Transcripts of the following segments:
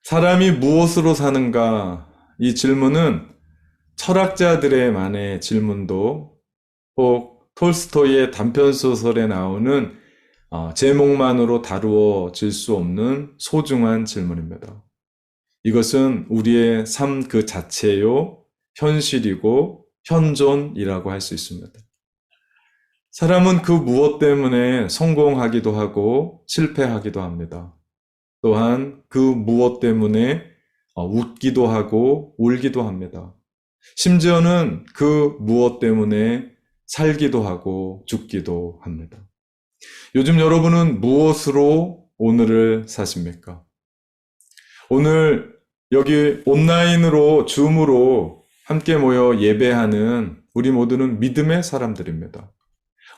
사람이 무엇으로 사는가? 이 질문은 철학자들의만의 질문도 혹 톨스토이의 단편소설에 나오는 제목만으로 다루어질 수 없는 소중한 질문입니다. 이것은 우리의 삶 그 자체요, 현실이고 현존이라고 할 수 있습니다. 사람은 그 무엇 때문에 성공하기도 하고 실패하기도 합니다. 또한 그 무엇 때문에 웃기도 하고 울기도 합니다. 심지어는 그 무엇 때문에 살기도 하고 죽기도 합니다. 요즘 여러분은 무엇으로 오늘을 사십니까? 오늘 여기 온라인으로 줌으로 함께 모여 예배하는 우리 모두는 믿음의 사람들입니다.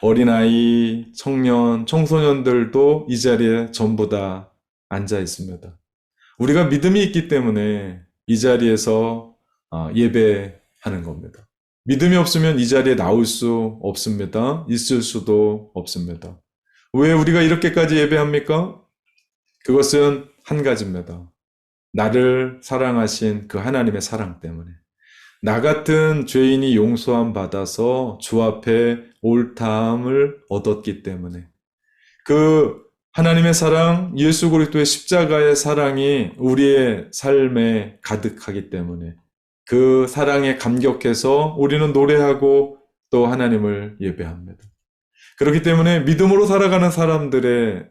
어린아이, 청년, 청소년들도 이 자리에 전부 다 앉아 있습니다. 우리가 믿음이 있기 때문에 이 자리에서 예배하는 겁니다. 믿음이 없으면 이 자리에 나올 수 없습니다. 있을 수도 없습니다. 왜 우리가 이렇게까지 예배합니까? 그것은 한 가지입니다. 나를 사랑하신 그 하나님의 사랑 때문에. 나 같은 죄인이 용서함 받아서 주 앞에 옳다함을 얻었기 때문에. 그 하나님의 사랑, 예수 그리스도의 십자가의 사랑이 우리의 삶에 가득하기 때문에 그 사랑에 감격해서 우리는 노래하고 또 하나님을 예배합니다. 그렇기 때문에 믿음으로 살아가는 사람들의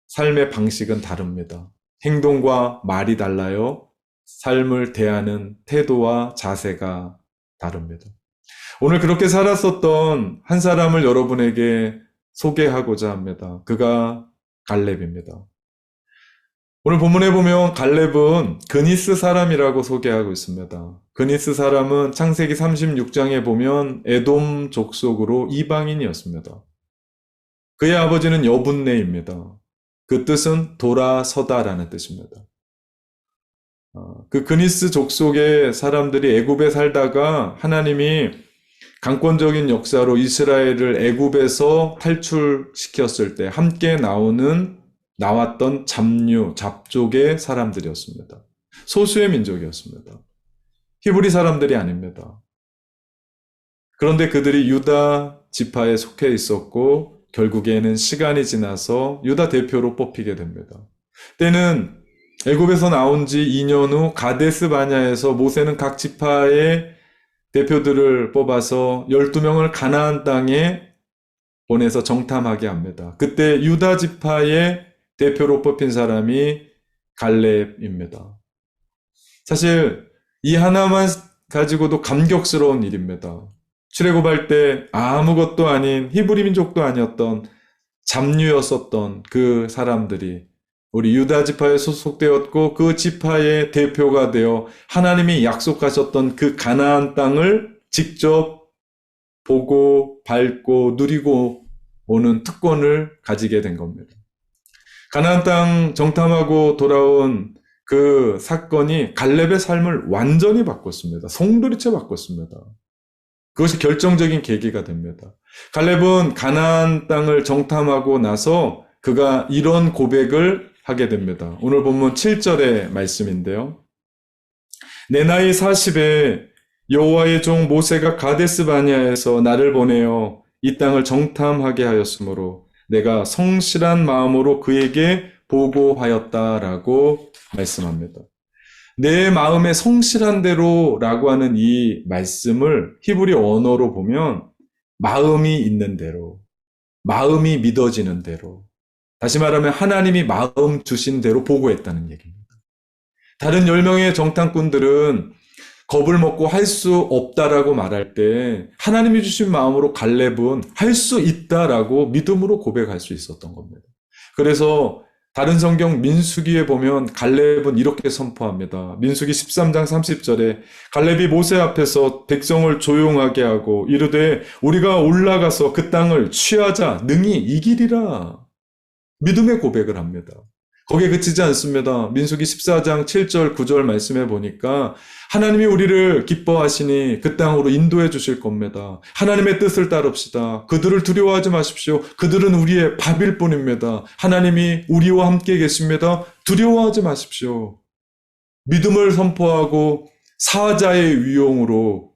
삶의 방식은 다릅니다. 행동과 말이 달라요. 삶을 대하는 태도와 자세가 다릅니다. 오늘 그렇게 살았었던 한 사람을 여러분에게 소개하고자 합니다. 그가 갈렙입니다. 오늘 본문에 보면 갈렙은 그니스 사람이라고 소개하고 있습니다. 그니스 사람은 창세기 36장에 보면 에돔 족속으로 이방인이었습니다. 그의 아버지는 여분네입니다. 그 뜻은 돌아서다라는 뜻입니다. 그 그니스 족속의 사람들이 애굽에 살다가 하나님이 강권적인 역사로 이스라엘을 애굽에서 탈출시켰을 때 함께 나왔던 잡족의 사람들이었습니다. 소수의 민족이었습니다. 히브리 사람들이 아닙니다. 그런데 그들이 유다 지파에 속해 있었고 결국에는 시간이 지나서 유다 대표로 뽑히게 됩니다. 때는 애굽에서 나온 지 2년 후 가데스 바냐에서 모세는 각 지파의 대표들을 뽑아서 12명을 가나안 땅에 보내서 정탐하게 합니다. 그때 유다 지파의 대표로 뽑힌 사람이 갈렙입니다. 사실 이 하나만 가지고도 감격스러운 일입니다. 출애굽할 때 아무것도 아닌 히브리 민족도 아니었던 잡류였었던 그 사람들이 우리 유다 지파에 소속되었고 그 지파의 대표가 되어 하나님이 약속하셨던 그 가나안 땅을 직접 보고 밟고 누리고 오는 특권을 가지게 된 겁니다. 가나안 땅 정탐하고 돌아온 그 사건이 갈렙의 삶을 완전히 바꿨습니다. 송두리째 바꿨습니다. 그것이 결정적인 계기가 됩니다. 갈렙은 가나안 땅을 정탐하고 나서 그가 이런 고백을 하게 됩니다. 오늘 본문 7절의 말씀인데요. 내 나이 40에 여호와의 종 모세가 가데스 바냐에서 나를 보내어 이 땅을 정탐하게 하였으므로 내가 성실한 마음으로 그에게 보고하였다라고 말씀합니다. 내 마음에 성실한 대로라고 하는 이 말씀을 히브리 언어로 보면 마음이 있는 대로, 마음이 믿어지는 대로, 다시 말하면 하나님이 마음 주신 대로 보고했다는 얘기입니다. 다른 10명의 정탐꾼들은 겁을 먹고 할 수 없다라고 말할 때 하나님이 주신 마음으로 갈렙은 할 수 있다라고 믿음으로 고백할 수 있었던 겁니다. 그래서 다른 성경 민수기에 보면 갈렙은 이렇게 선포합니다. 민수기 13장 30절에 갈렙이 모세 앞에서 백성을 조용하게 하고 이르되 우리가 올라가서 그 땅을 취하자 능히 이기리라. 믿음의 고백을 합니다. 거기에 그치지 않습니다. 민수기 14장 7절 9절 말씀해 보니까 하나님이 우리를 기뻐하시니 그 땅으로 인도해 주실 겁니다. 하나님의 뜻을 따릅시다. 그들을 두려워하지 마십시오. 그들은 우리의 밥일 뿐입니다. 하나님이 우리와 함께 계십니다. 두려워하지 마십시오. 믿음을 선포하고 사자의 위용으로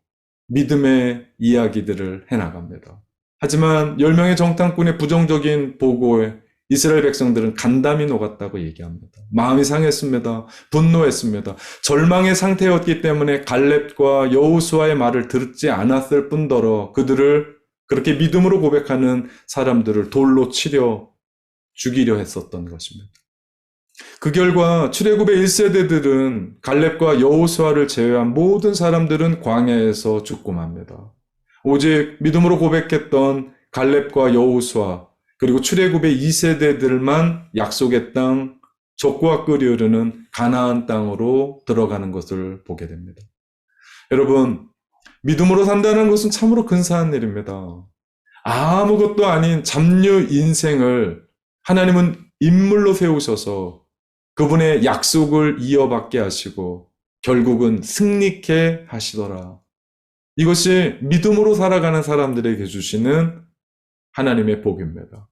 믿음의 이야기들을 해나갑니다. 하지만 10명의 정탐꾼의 부정적인 보고에 이스라엘 백성들은 간담이 녹았다고 얘기합니다. 마음이 상했습니다. 분노했습니다. 절망의 상태였기 때문에 갈렙과 여호수아의 말을 듣지 않았을 뿐더러 그들을 그렇게 믿음으로 고백하는 사람들을 돌로 치려 죽이려 했었던 것입니다. 그 결과 출애굽의 1세대들은 갈렙과 여호수아를 제외한 모든 사람들은 광야에서 죽고 맙니다. 오직 믿음으로 고백했던 갈렙과 여호수아 그리고 출애굽의 2세대들만 약속의 땅 젖과 꿀이 흐르는 가나안 땅으로 들어가는 것을 보게 됩니다. 여러분, 믿음으로 산다는 것은 참으로 근사한 일입니다. 아무것도 아닌 잡류 인생을 하나님은 인물로 세우셔서 그분의 약속을 이어받게 하시고 결국은 승리케 하시더라. 이것이 믿음으로 살아가는 사람들에게 주시는 하나님의 복입니다.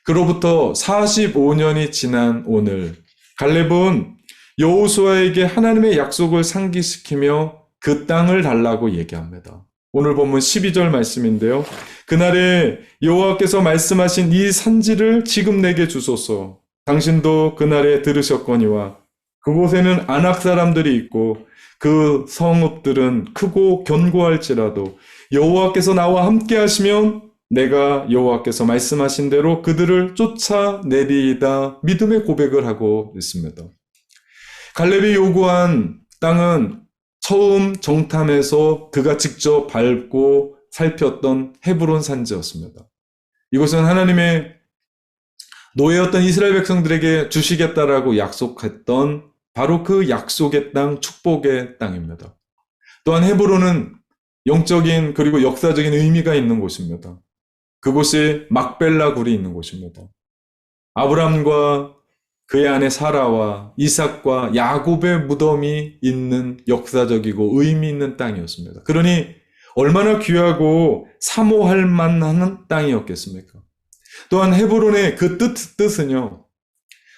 그로부터 45년이 지난 오늘 갈렙은 여호수아에게 하나님의 약속을 상기시키며 그 땅을 달라고 얘기합니다. 오늘 본문 12절 말씀인데요. 그날에 여호와께서 말씀하신 이 산지를 지금 내게 주소서. 당신도 그날에 들으셨거니와 그곳에는 아낙 사람들이 있고 그 성읍들은 크고 견고할지라도 여호와께서 나와 함께 하시면 내가 여호와께서 말씀하신 대로 그들을 쫓아내리이다 믿음의 고백을 하고 있습니다. 갈렙이 요구한 땅은 처음 정탐에서 그가 직접 밟고 살폈던 헤브론 산지였습니다. 이곳은 하나님의 노예였던 이스라엘 백성들에게 주시겠다라고 약속했던 바로 그 약속의 땅, 축복의 땅입니다. 또한 헤브론은 영적인 그리고 역사적인 의미가 있는 곳입니다. 그곳이 막벨라 굴이 있는 곳입니다. 아브람과 그의 아내 사라와 이삭과 야곱의 무덤이 있는 역사적이고 의미 있는 땅이었습니다. 그러니 얼마나 귀하고 사모할 만한 땅이었겠습니까? 또한 헤브론의 그 뜻은요,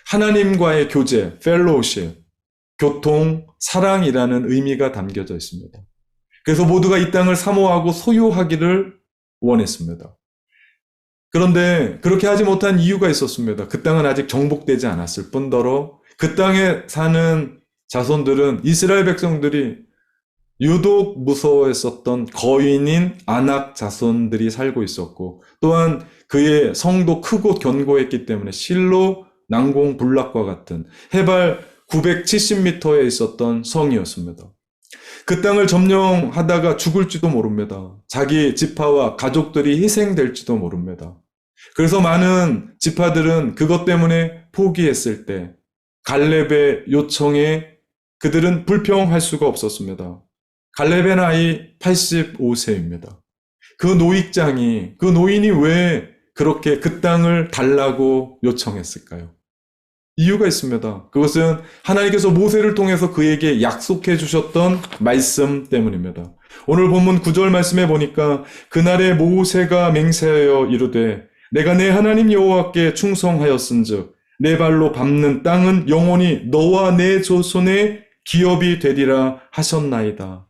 하나님과의 교제, 펠로우십, 교통, 사랑이라는 의미가 담겨져 있습니다. 그래서 모두가 이 땅을 사모하고 소유하기를 원했습니다. 그런데 그렇게 하지 못한 이유가 있었습니다. 그 땅은 아직 정복되지 않았을 뿐더러 그 땅에 사는 자손들은 이스라엘 백성들이 유독 무서워했었던 거인인 아낙 자손들이 살고 있었고 또한 그의 성도 크고 견고했기 때문에 실로 난공불락과 같은 해발 970m에 있었던 성이었습니다. 그 땅을 점령하다가 죽을지도 모릅니다. 자기 지파와 가족들이 희생될지도 모릅니다. 그래서 많은 지파들은 그것 때문에 포기했을 때 갈렙의 요청에 그들은 불평할 수가 없었습니다. 갈렙의 나이 85세입니다. 그 노인이 왜 그렇게 그 땅을 달라고 요청했을까요? 이유가 있습니다. 그것은 하나님께서 모세를 통해서 그에게 약속해 주셨던 말씀 때문입니다. 오늘 본문 9절 말씀에 보니까 그날에 모세가 맹세하여 이르되 내가 내 하나님 여호와께 충성하였은즉 내 발로 밟는 땅은 영원히 너와 내 조손의 기업이 되리라 하셨나이다.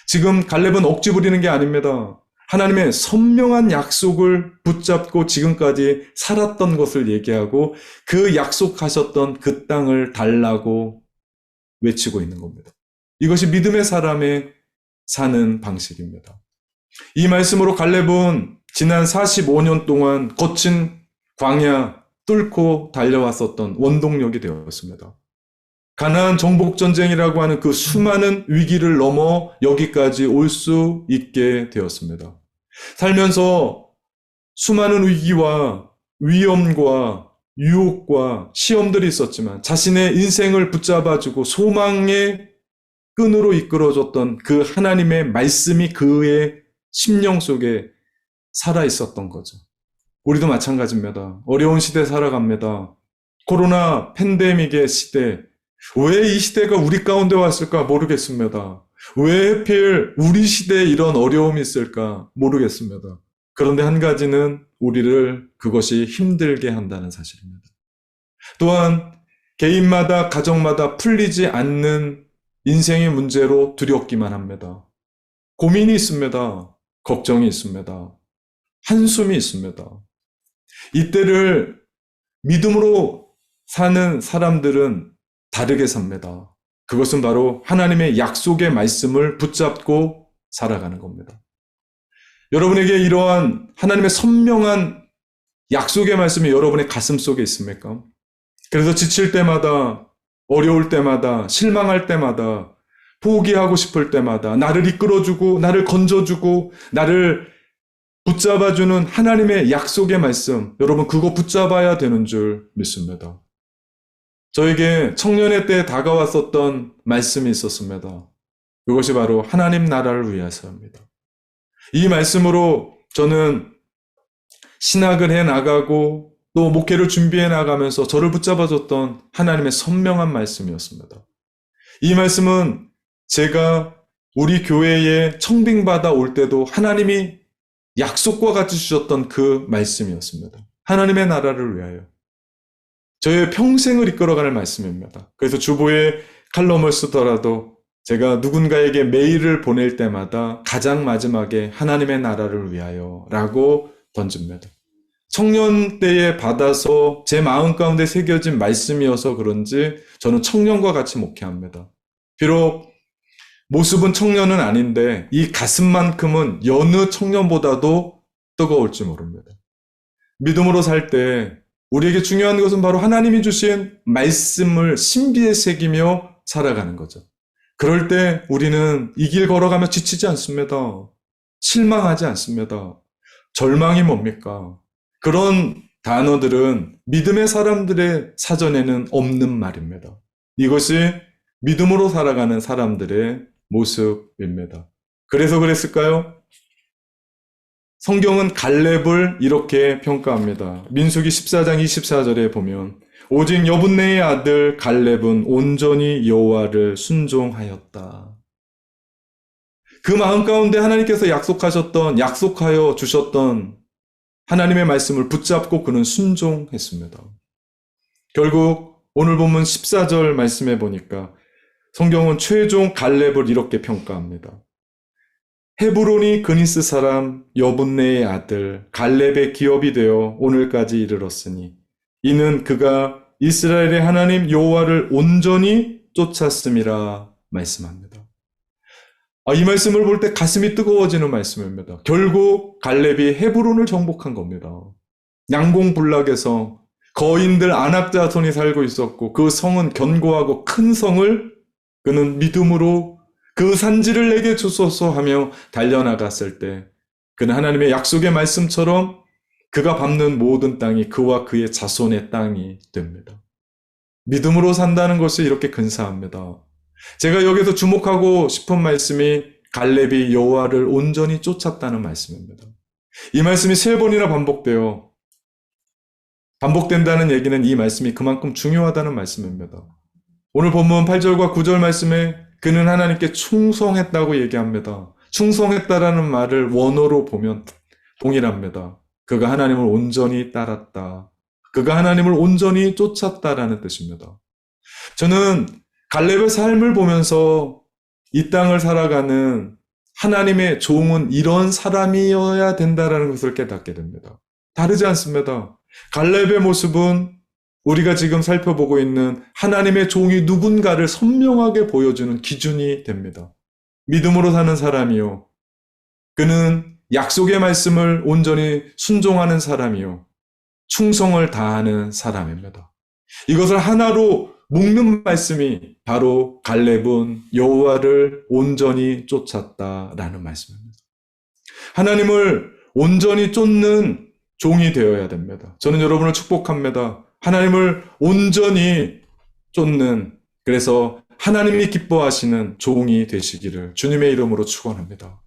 지금 갈렙은 억지 부리는 게 아닙니다. 하나님의 선명한 약속을 붙잡고 지금까지 살았던 것을 얘기하고 그 약속하셨던 그 땅을 달라고 외치고 있는 겁니다. 이것이 믿음의 사람의 사는 방식입니다. 이 말씀으로 갈렙은 지난 45년 동안 거친 광야 뚫고 달려왔었던 원동력이 되었습니다. 가나안 정복전쟁이라고 하는 그 수많은 위기를 넘어 여기까지 올 수 있게 되었습니다. 살면서 수많은 위기와 위험과 유혹과 시험들이 있었지만 자신의 인생을 붙잡아주고 소망의 끈으로 이끌어줬던 그 하나님의 말씀이 그의 심령 속에 살아있었던 거죠. 우리도 마찬가지입니다. 어려운 시대 살아갑니다. 코로나 팬데믹의 시대, 왜 이 시대가 우리 가운데 왔을까 모르겠습니다. 왜 하필 우리 시대에 이런 어려움이 있을까 모르겠습니다. 그런데 한 가지는 우리를 그것이 힘들게 한다는 사실입니다. 또한 개인마다 가정마다 풀리지 않는 인생의 문제로 두렵기만 합니다. 고민이 있습니다. 걱정이 있습니다. 한숨이 있습니다. 이때를 믿음으로 사는 사람들은 다르게 삽니다. 그것은 바로 하나님의 약속의 말씀을 붙잡고 살아가는 겁니다. 여러분에게 이러한 하나님의 선명한 약속의 말씀이 여러분의 가슴 속에 있습니까? 그래서 지칠 때마다, 어려울 때마다, 실망할 때마다, 포기하고 싶을 때마다 나를 이끌어주고 나를 건져주고 나를 붙잡아주는 하나님의 약속의 말씀, 여러분 그거 붙잡아야 되는 줄 믿습니다. 저에게 청년의 때 다가왔었던 말씀이 있었습니다. 그것이 바로 하나님 나라를 위해서입니다. 이 말씀으로 저는 신학을 해 나가고 또 목회를 준비해 나가면서 저를 붙잡아줬던 하나님의 선명한 말씀이었습니다. 이 말씀은 제가 우리 교회에 청빙받아 올 때도 하나님이 약속과 같이 주셨던 그 말씀이었습니다. 하나님의 나라를 위하여. 저의 평생을 이끌어가는 말씀입니다. 그래서 주보에 칼럼을 쓰더라도 제가 누군가에게 메일을 보낼 때마다 가장 마지막에 하나님의 나라를 위하여 라고 던집니다. 청년 때에 받아서 제 마음 가운데 새겨진 말씀이어서 그런지 저는 청년과 같이 목회합니다. 비록 모습은 청년은 아닌데 이 가슴만큼은 여느 청년보다도 뜨거울지 모릅니다. 믿음으로 살 때 우리에게 중요한 것은 바로 하나님이 주신 말씀을 신비에 새기며 살아가는 거죠. 그럴 때 우리는 이 길 걸어가며 지치지 않습니다. 실망하지 않습니다. 절망이 뭡니까? 그런 단어들은 믿음의 사람들의 사전에는 없는 말입니다. 이것이 믿음으로 살아가는 사람들의 모습입니다. 그래서 그랬을까요? 성경은 갈렙을 이렇게 평가합니다. 민수기 14장 24절에 보면 오직 여분네의 아들 갈렙은 온전히 여호와를 순종하였다. 그 마음 가운데 하나님께서 약속하여 주셨던 하나님의 말씀을 붙잡고 그는 순종했습니다. 결국 오늘 본문 14절 말씀해 보니까 성경은 최종 갈렙을 이렇게 평가합니다. 헤브론이 그니스 사람 여분네의 아들 갈렙의 기업이 되어 오늘까지 이르렀으니 이는 그가 이스라엘의 하나님 여호와를 온전히 쫓았음이라 말씀합니다. 이 말씀을 볼 때 가슴이 뜨거워지는 말씀입니다. 결국 갈렙이 헤브론을 정복한 겁니다. 양공불락에서 거인들 안악자손이 살고 있었고 그 성은 견고하고 큰 성을 그는 믿음으로 그 산지를 내게 주소서 하며 달려나갔을 때 그는 하나님의 약속의 말씀처럼 그가 밟는 모든 땅이 그와 그의 자손의 땅이 됩니다. 믿음으로 산다는 것이 이렇게 근사합니다. 제가 여기서 주목하고 싶은 말씀이 갈렙이 여호와를 온전히 쫓았다는 말씀입니다. 이 말씀이 3번이나 반복된다는 얘기는 이 말씀이 그만큼 중요하다는 말씀입니다. 오늘 본문 8절과 9절 말씀에 그는 하나님께 충성했다고 얘기합니다. 충성했다라는 말을 원어로 보면 동일합니다. 그가 하나님을 온전히 따랐다. 그가 하나님을 온전히 쫓았다라는 뜻입니다. 저는 갈렙의 삶을 보면서 이 땅을 살아가는 하나님의 종은 이런 사람이어야 된다라는 것을 깨닫게 됩니다. 다르지 않습니다. 갈렙의 모습은 우리가 지금 살펴보고 있는 하나님의 종이 누군가를 선명하게 보여주는 기준이 됩니다. 믿음으로 사는 사람이요. 그는 약속의 말씀을 온전히 순종하는 사람이요. 충성을 다하는 사람입니다. 이것을 하나로 묶는 말씀이 바로 갈렙은 여호와를 온전히 쫓았다라는 말씀입니다. 하나님을 온전히 쫓는 종이 되어야 됩니다. 저는 여러분을 축복합니다. 하나님을 온전히 쫓는, 그래서 하나님이 기뻐하시는 종이 되시기를 주님의 이름으로 축원합니다.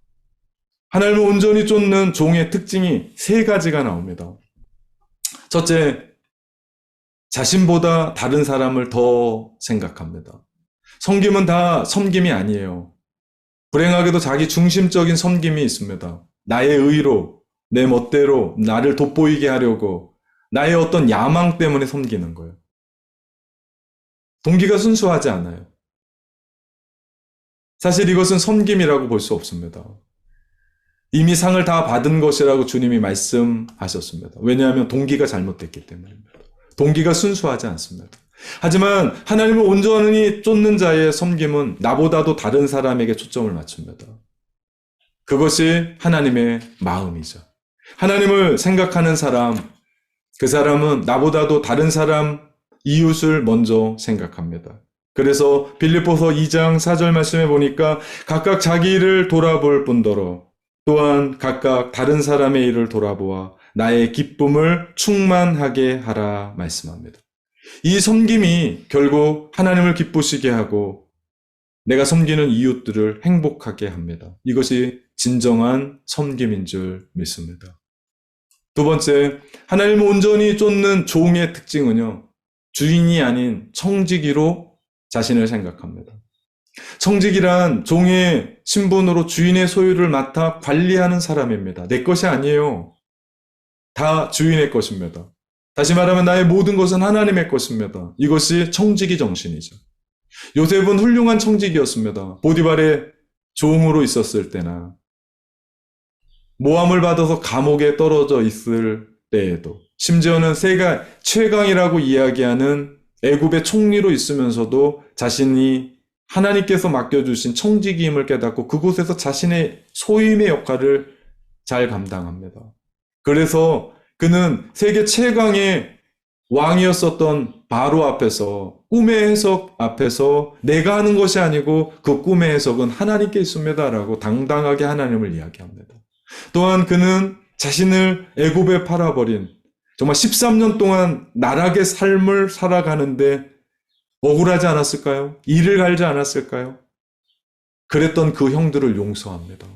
하나님을 온전히 쫓는 종의 특징이 3가지가 나옵니다. 첫째, 자신보다 다른 사람을 더 생각합니다. 섬김은 다 섬김이 아니에요. 불행하게도 자기 중심적인 섬김이 있습니다. 나의 의로, 내 멋대로 나를 돋보이게 하려고 나의 어떤 야망 때문에 섬기는 거예요. 동기가 순수하지 않아요. 사실 이것은 섬김이라고 볼 수 없습니다. 이미 상을 다 받은 것이라고 주님이 말씀하셨습니다. 왜냐하면 동기가 잘못됐기 때문입니다. 동기가 순수하지 않습니다. 하지만 하나님을 온전히 쫓는 자의 섬김은 나보다도 다른 사람에게 초점을 맞춥니다. 그것이 하나님의 마음이죠. 하나님을 생각하는 사람, 그 사람은 나보다도 다른 사람, 이웃을 먼저 생각합니다. 그래서 빌립보서 2장 4절 말씀에 보니까 각각 자기 일을 돌아볼 뿐더러 또한 각각 다른 사람의 일을 돌아보아 나의 기쁨을 충만하게 하라 말씀합니다. 이 섬김이 결국 하나님을 기쁘시게 하고 내가 섬기는 이웃들을 행복하게 합니다. 이것이 진정한 섬김인 줄 믿습니다. 두 번째, 하나님을 온전히 쫓는 종의 특징은요, 주인이 아닌 청지기로 자신을 생각합니다. 청지기란 종의 신분으로 주인의 소유를 맡아 관리하는 사람입니다. 내 것이 아니에요. 다 주인의 것입니다. 다시 말하면 나의 모든 것은 하나님의 것입니다. 이것이 청지기 정신이죠. 요셉은 훌륭한 청지기였습니다. 보디발의 종으로 있었을 때나 모함을 받아서 감옥에 떨어져 있을 때에도 심지어는 세계 최강이라고 이야기하는 애굽의 총리로 있으면서도 자신이 하나님께서 맡겨주신 청지기임을 깨닫고 그곳에서 자신의 소임의 역할을 잘 감당합니다. 그래서 그는 세계 최강의 왕이었었던 바로 앞에서 꿈의 해석 앞에서 내가 하는 것이 아니고 그 꿈의 해석은 하나님께 있습니다라고 당당하게 하나님을 이야기합니다. 또한 그는 자신을 애굽에 팔아버린 정말 13년 동안 나락의 삶을 살아가는데 억울하지 않았을까요? 이를 갈지 않았을까요? 그랬던 그 형들을 용서합니다.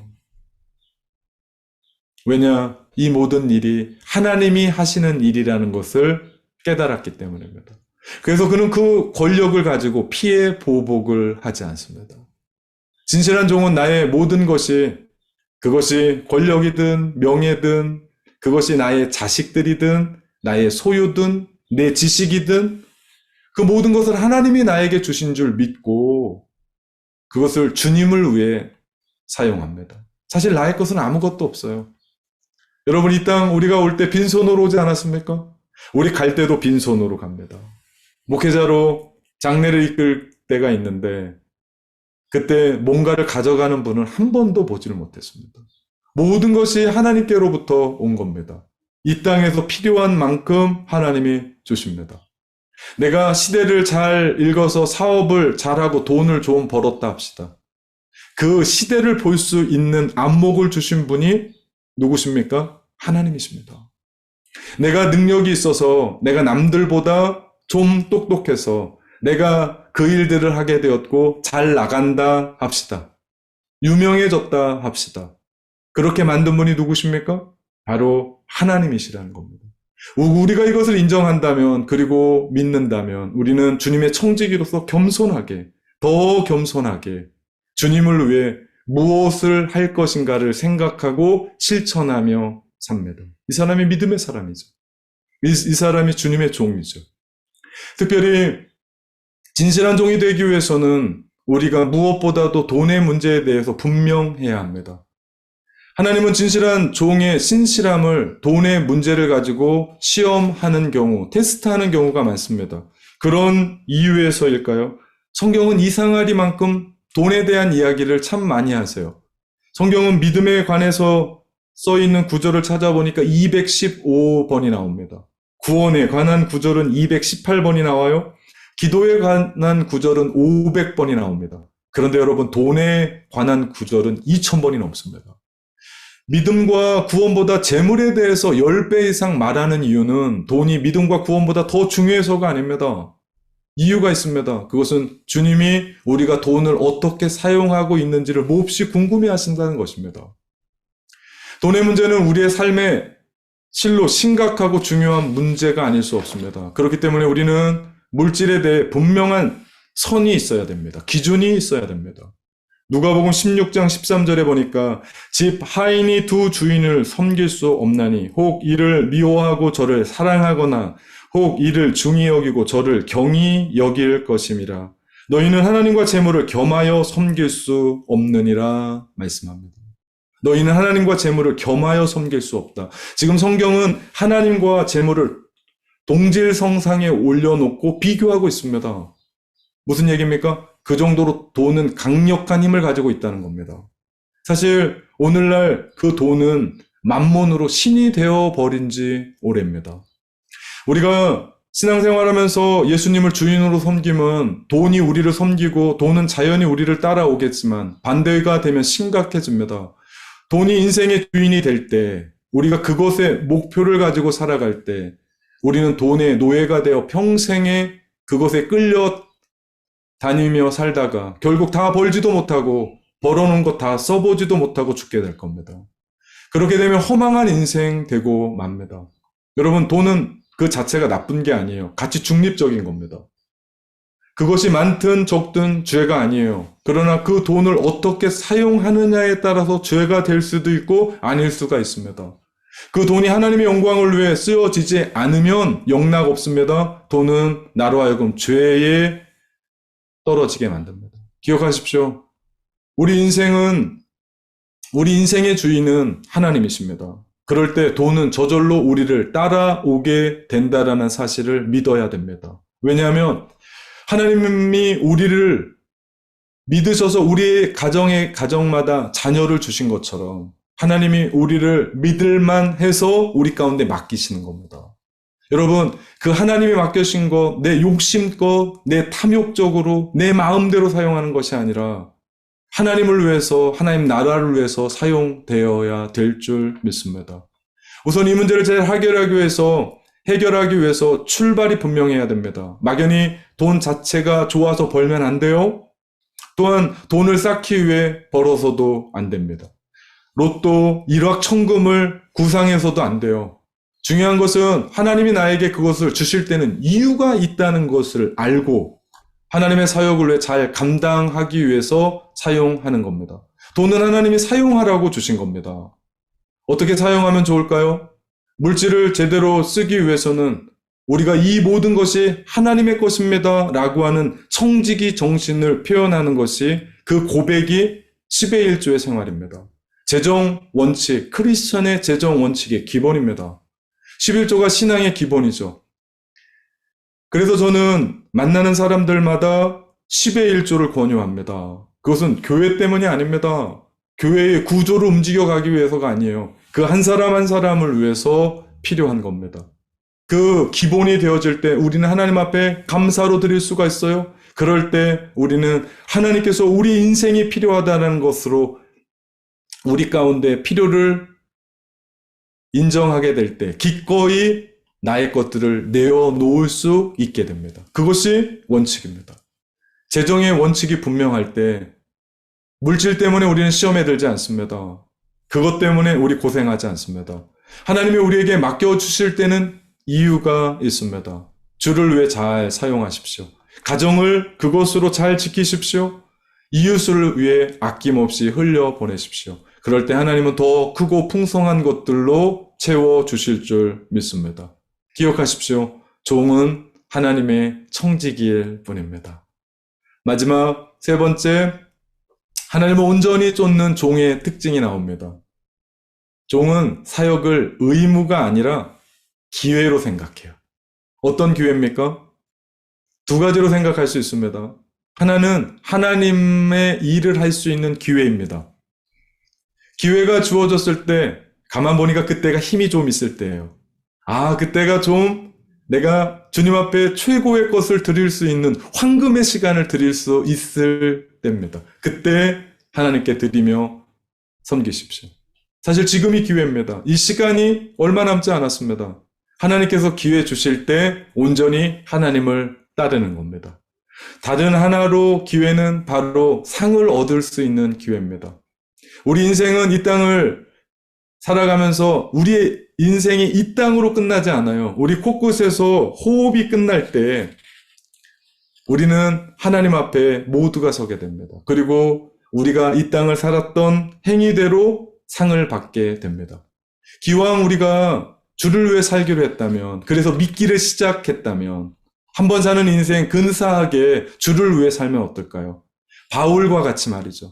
왜냐? 이 모든 일이 하나님이 하시는 일이라는 것을 깨달았기 때문입니다. 그래서 그는 그 권력을 가지고 피해 보복을 하지 않습니다. 진실한 종은 나의 모든 것이 그것이 권력이든 명예든 그것이 나의 자식들이든 나의 소유든 내 지식이든 그 모든 것을 하나님이 나에게 주신 줄 믿고 그것을 주님을 위해 사용합니다. 사실 나의 것은 아무것도 없어요. 여러분 이 땅 우리가 올 때 빈손으로 오지 않았습니까? 우리 갈 때도 빈손으로 갑니다. 목회자로 장례를 이끌 때가 있는데 그때 뭔가를 가져가는 분을 한 번도 보지를 못했습니다. 모든 것이 하나님께로부터 온 겁니다. 이 땅에서 필요한 만큼 하나님이 주십니다. 내가 시대를 잘 읽어서 사업을 잘하고 돈을 좀 벌었다 합시다. 그 시대를 볼 수 있는 안목을 주신 분이 누구십니까? 하나님이십니다. 내가 능력이 있어서 내가 남들보다 좀 똑똑해서 내가 그 일들을 하게 되었고 잘 나간다 합시다. 유명해졌다 합시다. 그렇게 만든 분이 누구십니까? 바로 하나님이시라는 겁니다. 우리가 이것을 인정한다면 그리고 믿는다면 우리는 주님의 청지기로서 겸손하게 더 겸손하게 주님을 위해 무엇을 할 것인가를 생각하고 실천하며 삽니다. 이 사람이 믿음의 사람이죠. 이 사람이 주님의 종이죠. 특별히 진실한 종이 되기 위해서는 우리가 무엇보다도 돈의 문제에 대해서 분명해야 합니다. 하나님은 진실한 종의 신실함을 돈의 문제를 가지고 시험하는 경우, 테스트하는 경우가 많습니다. 그런 이유에서일까요? 성경은 이상하리만큼 돈에 대한 이야기를 참 많이 하세요. 성경은 믿음에 관해서 써있는 구절을 찾아보니까 215번이 나옵니다. 구원에 관한 구절은 218번이 나와요. 기도에 관한 구절은 500번이 나옵니다. 그런데 여러분 돈에 관한 구절은 2000번이 넘습니다. 믿음과 구원보다 재물에 대해서 10배 이상 말하는 이유는 돈이 믿음과 구원보다 더 중요해서가 아닙니다. 이유가 있습니다. 그것은 주님이 우리가 돈을 어떻게 사용하고 있는지를 몹시 궁금해하신다는 것입니다. 돈의 문제는 우리의 삶에 실로 심각하고 중요한 문제가 아닐 수 없습니다. 그렇기 때문에 우리는 물질에 대해 분명한 선이 있어야 됩니다. 기준이 있어야 됩니다. 누가복음 16장 13절에 보니까 집 하인이 두 주인을 섬길 수 없나니 혹 이를 미워하고 저를 사랑하거나 혹 이를 중히 여기고 저를 경히 여길 것임이라. 너희는 하나님과 재물을 겸하여 섬길 수 없느니라 말씀합니다. 너희는 하나님과 재물을 겸하여 섬길 수 없다. 지금 성경은 하나님과 재물을 동질성상에 올려놓고 비교하고 있습니다. 무슨 얘기입니까? 그 정도로 돈은 강력한 힘을 가지고 있다는 겁니다. 사실 오늘날 그 돈은 만몬으로 신이 되어버린 지 오래입니다. 우리가 신앙생활하면서 예수님을 주인으로 섬기면 돈이 우리를 섬기고 돈은 자연히 우리를 따라오겠지만 반대가 되면 심각해집니다. 돈이 인생의 주인이 될 때, 우리가 그것의 목표를 가지고 살아갈 때 우리는 돈의 노예가 되어 평생에 그것에 끌려 다니며 살다가 결국 다 벌지도 못하고 벌어놓은 것 다 써보지도 못하고 죽게 될 겁니다. 그렇게 되면 허망한 인생 되고 맙니다. 여러분, 돈은 그 자체가 나쁜 게 아니에요. 가치 중립적인 겁니다. 그것이 많든 적든 죄가 아니에요. 그러나 그 돈을 어떻게 사용하느냐에 따라서 죄가 될 수도 있고 아닐 수가 있습니다. 그 돈이 하나님의 영광을 위해 쓰여지지 않으면 영락 없습니다. 돈은 나로 하여금 죄에 떨어지게 만듭니다. 기억하십시오. 우리 인생의 주인은 하나님이십니다. 그럴 때 돈은 저절로 우리를 따라오게 된다라는 사실을 믿어야 됩니다. 왜냐하면 하나님이 우리를 믿으셔서 우리의 가정마다 자녀를 주신 것처럼 하나님이 우리를 믿을만 해서 우리 가운데 맡기시는 겁니다. 여러분, 그 하나님이 맡겨신 것, 내 욕심껏, 내 탐욕적으로, 내 마음대로 사용하는 것이 아니라 하나님을 위해서, 하나님 나라를 위해서 사용되어야 될 줄 믿습니다. 우선 이 문제를 잘 해결하기 위해서 출발이 분명해야 됩니다. 막연히 돈 자체가 좋아서 벌면 안 돼요. 또한 돈을 쌓기 위해 벌어서도 안 됩니다. 로또, 일확천금을 구상해서도 안 돼요. 중요한 것은 하나님이 나에게 그것을 주실 때는 이유가 있다는 것을 알고 하나님의 사역을 위해 잘 감당하기 위해서 사용하는 겁니다. 돈은 하나님이 사용하라고 주신 겁니다. 어떻게 사용하면 좋을까요? 물질을 제대로 쓰기 위해서는 우리가 이 모든 것이 하나님의 것입니다 라고 하는 청지기 정신을 표현하는 것이, 그 고백이 10의 1조의 생활입니다. 재정 원칙, 크리스천의 재정 원칙의 기본입니다. 11조가 신앙의 기본이죠. 그래서 저는 만나는 사람들마다 10의 1조를 권유합니다. 그것은 교회 때문이 아닙니다. 교회의 구조를 움직여가기 위해서가 아니에요. 그 한 사람 한 사람을 위해서 필요한 겁니다. 그 기본이 되어질 때 우리는 하나님 앞에 감사로 드릴 수가 있어요. 그럴 때 우리는 하나님께서 우리 인생이 필요하다는 것으로 우리 가운데 필요를 인정하게 될 때 기꺼이 나의 것들을 내어놓을 수 있게 됩니다. 그것이 원칙입니다. 재정의 원칙이 분명할 때 물질 때문에 우리는 시험에 들지 않습니다. 그것 때문에 우리 고생하지 않습니다. 하나님이 우리에게 맡겨주실 때는 이유가 있습니다. 주를 위해 잘 사용하십시오. 가정을 그것으로 잘 지키십시오. 이웃을 위해 아낌없이 흘려보내십시오. 그럴 때 하나님은 더 크고 풍성한 것들로 채워주실 줄 믿습니다. 기억하십시오. 종은 하나님의 청지기일 뿐입니다. 마지막 세 번째, 하나님을 온전히 쫓는 종의 특징이 나옵니다. 종은 사역을 의무가 아니라 기회로 생각해요. 어떤 기회입니까? 두 가지로 생각할 수 있습니다. 하나는 하나님의 일을 할 수 있는 기회입니다. 기회가 주어졌을 때 가만 보니까 그때가 힘이 좀 있을 때예요. 그때가 좀 내가 주님 앞에 최고의 것을 드릴 수 있는 황금의 시간을 드릴 수 있을 때입니다. 그때 하나님께 드리며 섬기십시오. 사실 지금이 기회입니다. 이 시간이 얼마 남지 않았습니다. 하나님께서 기회 주실 때 온전히 하나님을 따르는 겁니다. 다른 하나로 기회는 바로 상을 얻을 수 있는 기회입니다. 우리 인생은 이 땅을 살아가면서 우리의 인생이 이 땅으로 끝나지 않아요. 우리 코끝에서 호흡이 끝날 때 우리는 하나님 앞에 모두가 서게 됩니다. 그리고 우리가 이 땅을 살았던 행위대로 상을 받게 됩니다. 기왕 우리가 주를 위해 살기로 했다면, 그래서 믿기를 시작했다면 한 번 사는 인생 근사하게 주를 위해 살면 어떨까요? 바울과 같이 말이죠.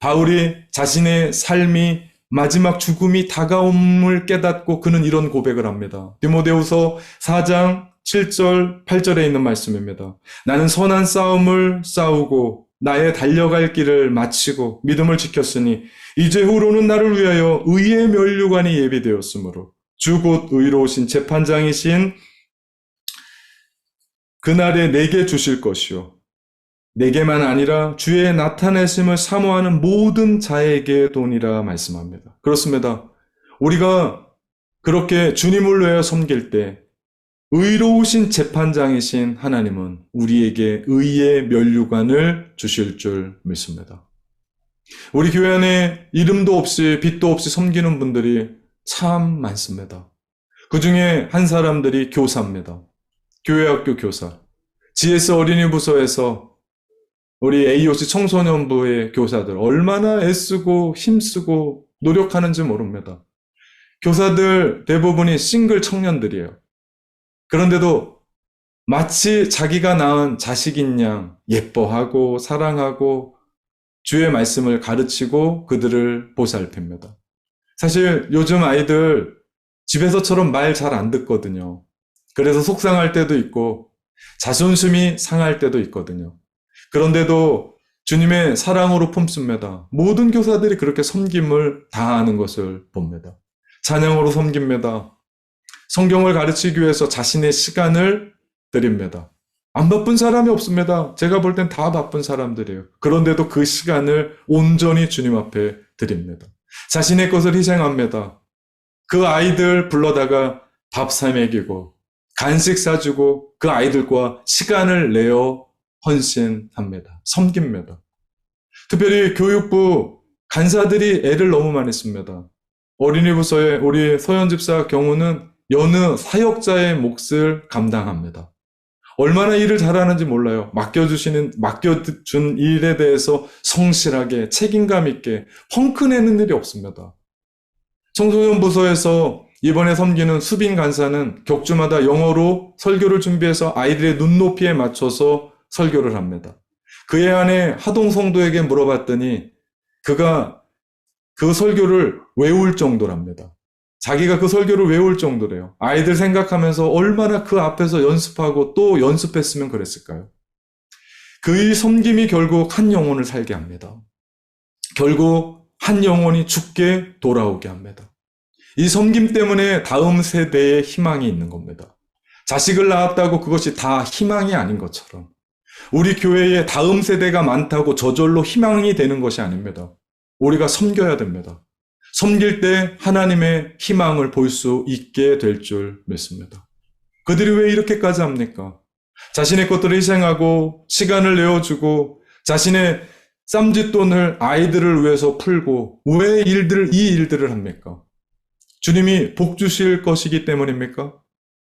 바울이 자신의 삶이 마지막 죽음이 다가옴을 깨닫고 그는 이런 고백을 합니다. 디모데후서 4장 7절, 8절에 있는 말씀입니다. 나는 선한 싸움을 싸우고 나의 달려갈 길을 마치고 믿음을 지켰으니 이제 후로는 나를 위하여 의의 면류관이 예비되었으므로 주 곧 의로우신 재판장이신 그날에 내게 주실 것이요 내게만 아니라 주의 나타내심을 사모하는 모든 자에게 돈이라 말씀합니다. 그렇습니다. 우리가 그렇게 주님을 위하여 섬길 때 의로우신 재판장이신 하나님은 우리에게 의의 면류관을 주실 줄 믿습니다. 우리 교회 안에 이름도 없이 빛도 없이 섬기는 분들이 참 많습니다. 그 중에 한 사람들이 교사입니다. 교회학교 교사. GS 어린이 부서에서 우리 AOC 청소년부의 교사들 얼마나 애쓰고 힘쓰고 노력하는지 모릅니다. 교사들 대부분이 싱글 청년들이에요. 그런데도 마치 자기가 낳은 자식인 양 예뻐하고 사랑하고 주의 말씀을 가르치고 그들을 보살핍니다. 사실 요즘 아이들 집에서처럼 말 잘 안 듣거든요. 그래서 속상할 때도 있고 자존심이 상할 때도 있거든요. 그런데도 주님의 사랑으로 품습니다. 모든 교사들이 그렇게 섬김을 다하는 것을 봅니다. 찬양으로 섬깁니다. 성경을 가르치기 위해서 자신의 시간을 드립니다. 안 바쁜 사람이 없습니다. 제가 볼 땐 다 바쁜 사람들이에요. 그런데도 그 시간을 온전히 주님 앞에 드립니다. 자신의 것을 희생합니다. 그 아이들 불러다가 밥 사 먹이고 간식 사주고 그 아이들과 시간을 내어 헌신합니다. 섬깁니다. 특별히 교육부 간사들이 애를 너무 많이 씁니다. 어린이 부서의 우리 서현 집사 경우는 여느 사역자의 몫을 감당합니다. 얼마나 일을 잘하는지 몰라요. 맡겨준 일에 대해서 성실하게 책임감 있게 펑크내는 일이 없습니다. 청소년 부서에서 이번에 섬기는 수빈 간사는 격주마다 영어로 설교를 준비해서 아이들의 눈높이에 맞춰서 설교를 합니다. 그해 안에 하동 성도에게 물어봤더니 그가 그 설교를 외울 정도랍니다. 자기가 그 설교를 외울 정도래요. 아이들 생각하면서 얼마나 그 앞에서 연습하고 또 연습했으면 그랬을까요? 그의 섬김이 결국 한 영혼을 살게 합니다. 결국 한 영혼이 죽게 돌아오게 합니다. 이 섬김 때문에 다음 세대에 희망이 있는 겁니다. 자식을 낳았다고 그것이 다 희망이 아닌 것처럼 우리 교회에 다음 세대가 많다고 저절로 희망이 되는 것이 아닙니다. 우리가 섬겨야 됩니다. 섬길 때 하나님의 희망을 볼 수 있게 될 줄 믿습니다. 그들이 왜 이렇게까지 합니까? 자신의 것들을 희생하고 시간을 내어주고 자신의 쌈짓돈을 아이들을 위해서 풀고 왜 이 일들을 합니까? 주님이 복 주실 것이기 때문입니까?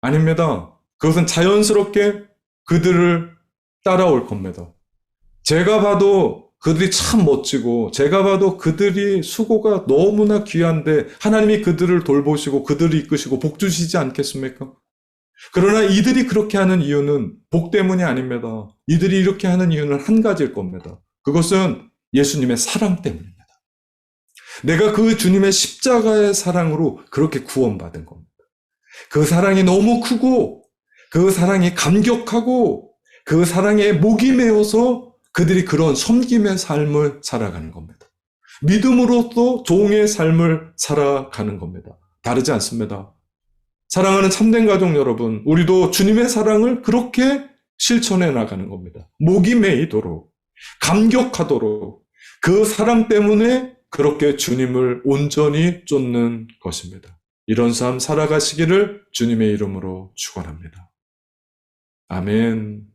아닙니다. 그것은 자연스럽게 그들을 따라올 겁니다. 제가 봐도 그들이 참 멋지고 제가 봐도 그들이 수고가 너무나 귀한데 하나님이 그들을 돌보시고 그들을 이끄시고 복 주시지 않겠습니까? 그러나 이들이 그렇게 하는 이유는 복 때문이 아닙니다. 이들이 이렇게 하는 이유는 한 가지일 겁니다. 그것은 예수님의 사랑 때문입니다. 내가 그 주님의 십자가의 사랑으로 그렇게 구원받은 겁니다. 그 사랑이 너무 크고 그 사랑이 감격하고 그 사랑에 목이 메어서 그들이 그런 섬김의 삶을 살아가는 겁니다. 믿음으로도 종의 삶을 살아가는 겁니다. 다르지 않습니다. 사랑하는 참된 가족 여러분, 우리도 주님의 사랑을 그렇게 실천해 나가는 겁니다. 목이 메이도록, 감격하도록 그 사랑 때문에 그렇게 주님을 온전히 쫓는 것입니다. 이런 삶 살아가시기를 주님의 이름으로 축원합니다. 아멘.